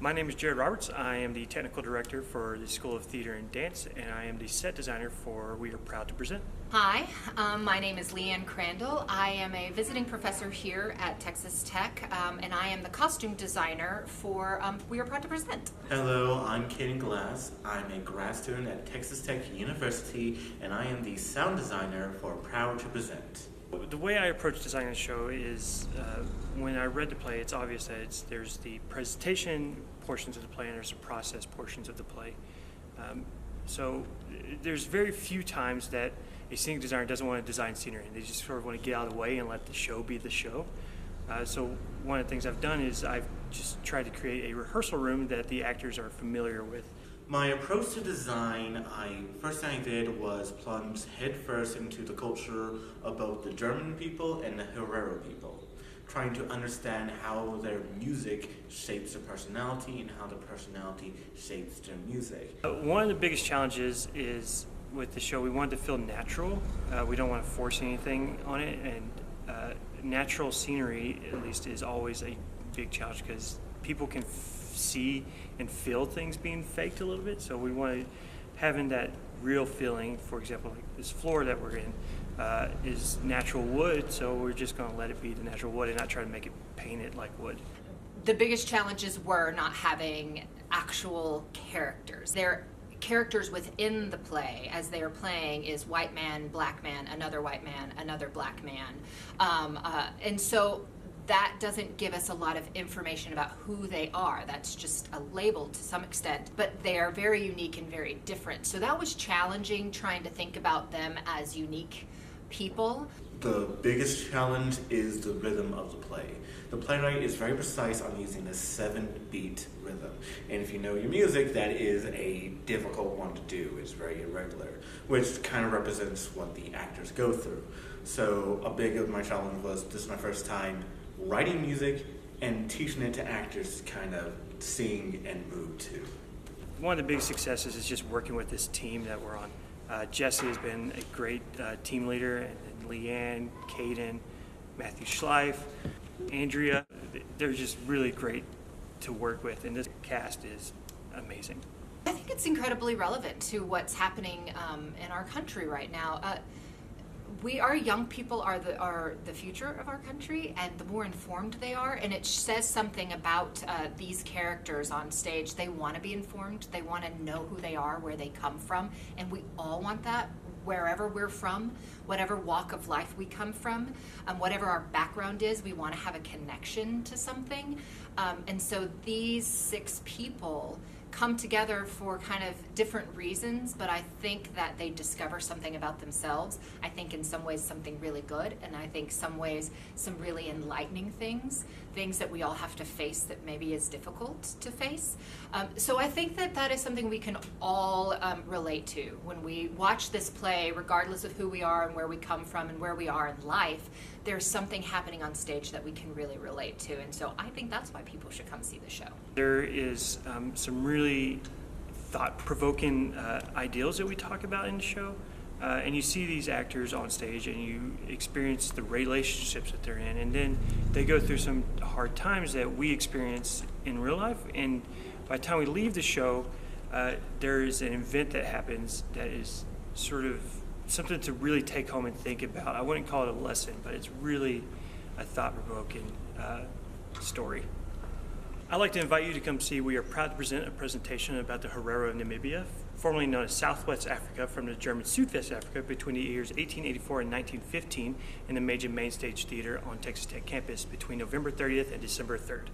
My name is Jared Roberts. I am the technical director for the School of Theater and Dance, and I am the set designer for We Are Proud to Present. Hi, my name is Leanne Crandall. I am a visiting professor here at Texas Tech, and I am the costume designer for We Are Proud to Present. Hello, I'm Kaden Glass. I'm a grad student at Texas Tech University, and I am the sound designer for Proud to Present. The way I approach designing the show is when I read the play, it's obvious that there's the presentation portions of the play and there's the process portions of the play. So there's very few times that a scenic designer doesn't want to design scenery. They just sort of want to get out of the way and let the show be the show. So one of the things I've done is I've just tried to create a rehearsal room that the actors are familiar with. My approach to design, first thing I did was plunge headfirst into the culture of both the German people and the Herero people, trying to understand how their music shapes their personality and how the personality shapes their music. One of the biggest challenges is with the show, we wanted to feel natural. We don't want to force anything on it, and natural scenery, at least, is always a big challenge because people can see and feel things being faked a little bit. So we wanted having that real feeling. For example, like this floor that we're in is natural wood, so we're just going to let it be the natural wood and not try to make it painted like wood. The biggest challenges were not having actual characters. Their characters within the play as they are playing is white man, black man, another white man, another black man. And so that doesn't give us a lot of information about who they are. That's just a label to some extent, but they are very unique and very different. So that was challenging, trying to think about them as unique people. The biggest challenge is the rhythm of the play. The playwright is very precise on using the 7-beat rhythm. And if you know your music, that is a difficult one to do. It's very irregular, which kind of represents what the actors go through. So a big of my challenge was, this is my first time writing music and teaching it to actors to kind of sing and move to. One of the big successes is just working with this team that we're on. Jesse has been a great team leader, and Leanne, Caden, Matthew Schleif, Andrea. They're just really great to work with, and this cast is amazing. I think it's incredibly relevant to what's happening in our country right now. Our young people are the future of our country, and the more informed they are, and it says something about these characters on stage. They want to be informed, they want to know who they are, where they come from, and we all want that wherever we're from, whatever walk of life we come from, whatever our background is, we want to have a connection to something. And so these 6 people come together for kind of different reasons, but I think that they discover something about themselves. I think in some ways something really good, and I think some ways some really enlightening things that we all have to face that maybe is difficult to face. So I think that is something we can all relate to. When we watch this play, regardless of who we are and where we come from and where we are in life, there's something happening on stage that we can really relate to, and so I think that's why people should come see the show. There is some really thought-provoking ideals that we talk about in the show, and you see these actors on stage and you experience the relationships that they're in, and then they go through some hard times that we experience in real life, and by the time we leave the show, there is an event that happens that is sort of something to really take home and think about. I wouldn't call it a lesson, but it's really a thought-provoking story. I'd like to invite you to come see We Are Proud to Present, a presentation about the Herero of Namibia, formerly known as Southwestafrika, from the German Sudwestafrika between the years 1884 and 1915 in the Major Mainstage Theater on Texas Tech campus between November 30th and December 3rd.